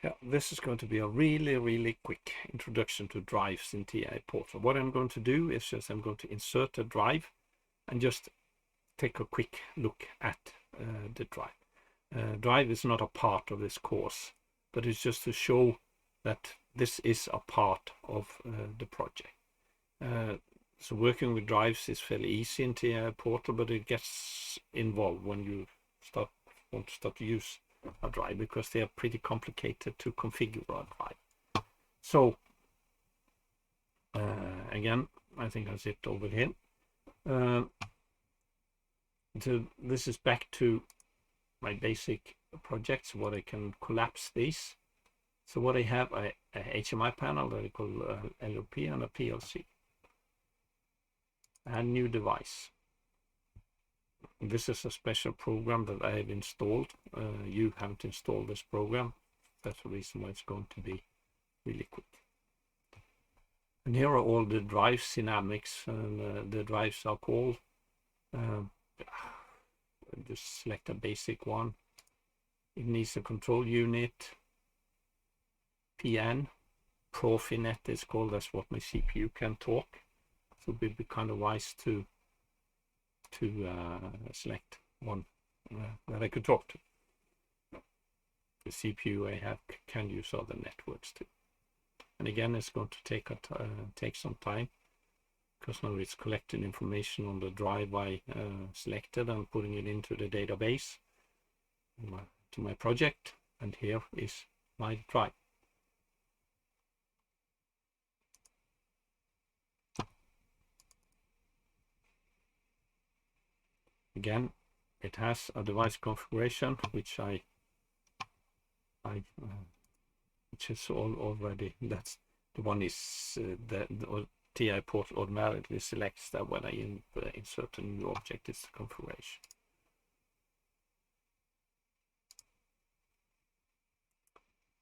Yeah, this is going to be a really quick introduction to drives in TI Portal. What I'm going to do is just I'm going to insert a drive and just take a quick look at the drive. Drive is not a part of this course, but it's just to show that this is a part of the project. So working with drives is fairly easy in TI Portal, but it gets involved when you want to start to use a drive, because they are pretty complicated to configure a drive. So again, I think I'll sit over here. So this is back to my basic projects, what I can collapse these. So what I have a HMI panel that I call L03 and a PLC. And new device. This is a special program that I have installed. You haven't installed this program. That's the reason why it's going to be really quick. And here are all the drive dynamics, and the drives are called. Just select a basic one. It needs a control unit. PN, Profinet is called. That's what my CPU can talk. So it would be kind of wise to select one that I could talk to. The CPU I have can use other networks too. And again, it's going to take some time, because now it's collecting information on the drive I selected and putting it into the database to my project. And here is my drive. Again, it has a device configuration which which is already, that's the one is the TI port automatically selects that when I insert a new object, it's the configuration.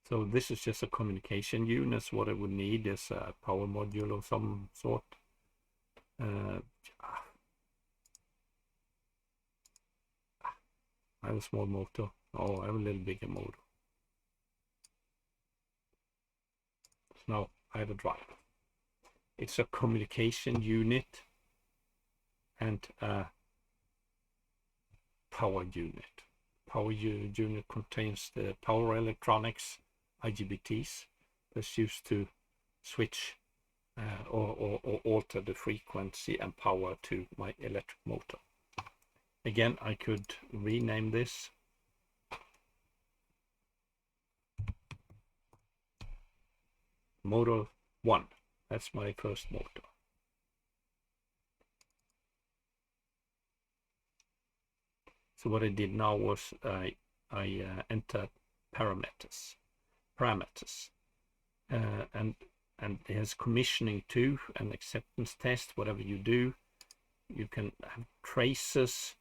So this is just a communication unit. What I would need is a power module of some sort. I have a small motor. Oh, I have a little bigger motor. So now I have a drive. It's a communication unit and a power unit. Power unit contains the power electronics, IGBTs, that's used to switch or alter the frequency and power to my electric motor. Again, I could rename this. Motor 1. That's my first motor. So what I did now was I entered parameters, and there's commissioning too, and acceptance test. Whatever you do, you can have traces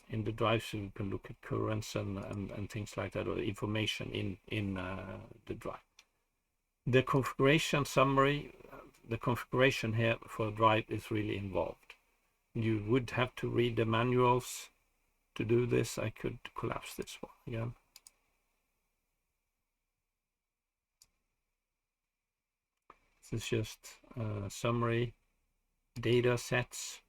in the drive, so you can look at currents and things like that, or information in the drive. The configuration summary, the configuration here for a drive is really involved. You would have to read the manuals to do this. I could collapse this one again. This is just summary, data sets.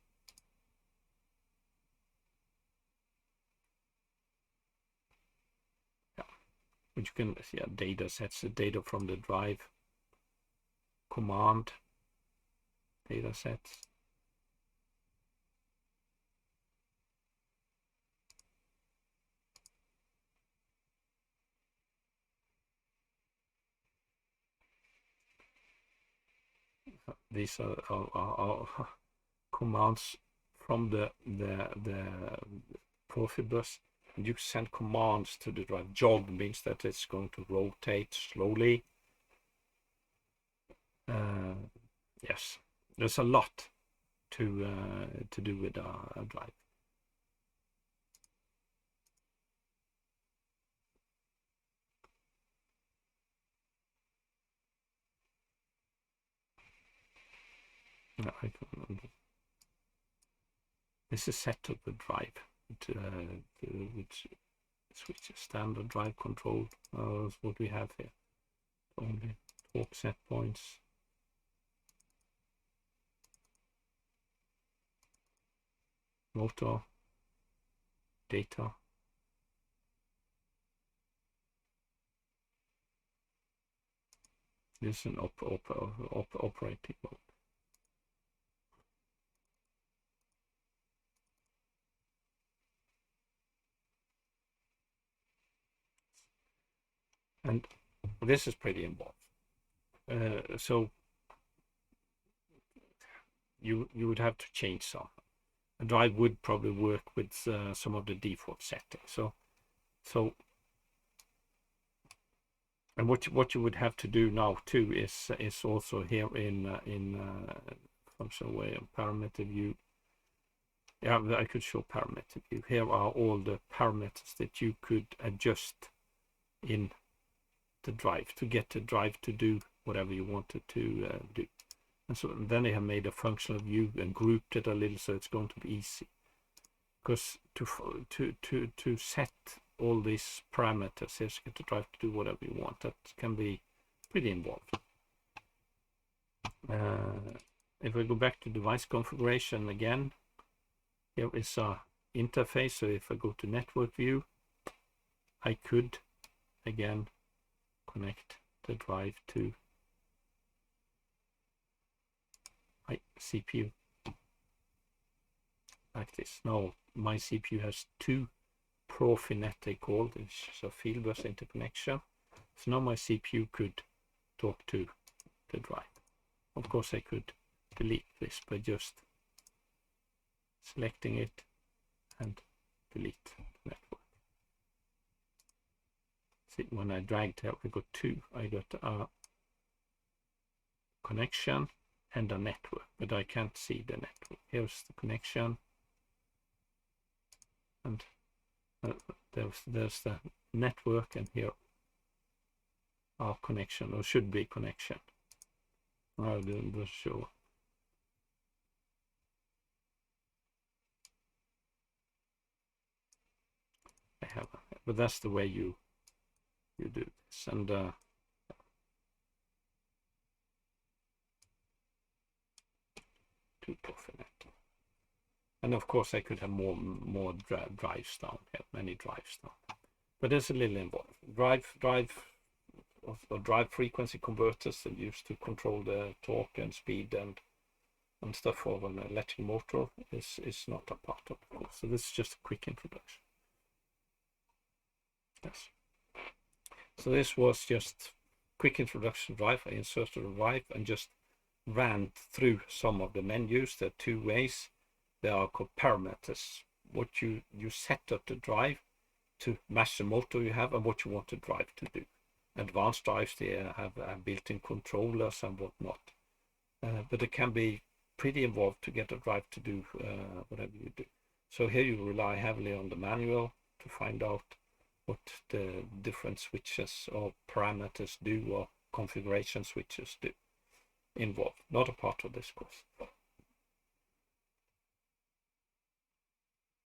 Which you can see, data sets, the data from the drive, command, data sets. These are commands from the Profibus. And you send commands to the drive. Jog means that it's going to rotate slowly. Yes, there's a lot to do with a drive. This is set to the drive, which switches, standard drive control, that's what we have here. Only torque set points. Motor, data. This is an operating mode. And this is pretty involved. So you would have to change some. A drive would probably work with some of the default settings. So and what you would have to do now too is also here in functional way of parameter view. Yeah, I could show parameter view. Here are all the parameters that you could adjust in the drive to get the drive to do whatever you wanted to do. And so then they have made a functional view and grouped it a little so it's going to be easy. Because to set all these parameters, here's get the drive to do whatever you want. That can be pretty involved. If we go back to device configuration again, here is our interface. So if I go to network view, I could again connect the drive to my CPU like this. Now my CPU has two Profinet, they called it, so field bus interconnection. So now my CPU could talk to the drive. Of course I could delete this by just selecting it and delete the network. See, when I dragged here, we got two. I got a connection and a network, but I can't see the network. Here's the connection, and there's the network, and here our connection, or should be connection. I didn't show. I have, but that's the way you do this. And to Profinet. And of course I could have more drives down here, many drives down. But there's a little involved. Drive frequency converters that used to control the torque and speed and stuff for an electric motor is not a part of the course. So this is just a quick introduction. Yes. So this was just quick introduction drive. I inserted a drive and just ran through some of the menus. There are two ways. They are called parameters. What you set up the drive to match the motor you have and what you want the drive to do. Advanced drives, they have built-in controllers and whatnot. But it can be pretty involved to get a drive to do whatever you do. So here you rely heavily on the manual to find out what the different switches or parameters do, or configuration switches do involved. Not a part of this course.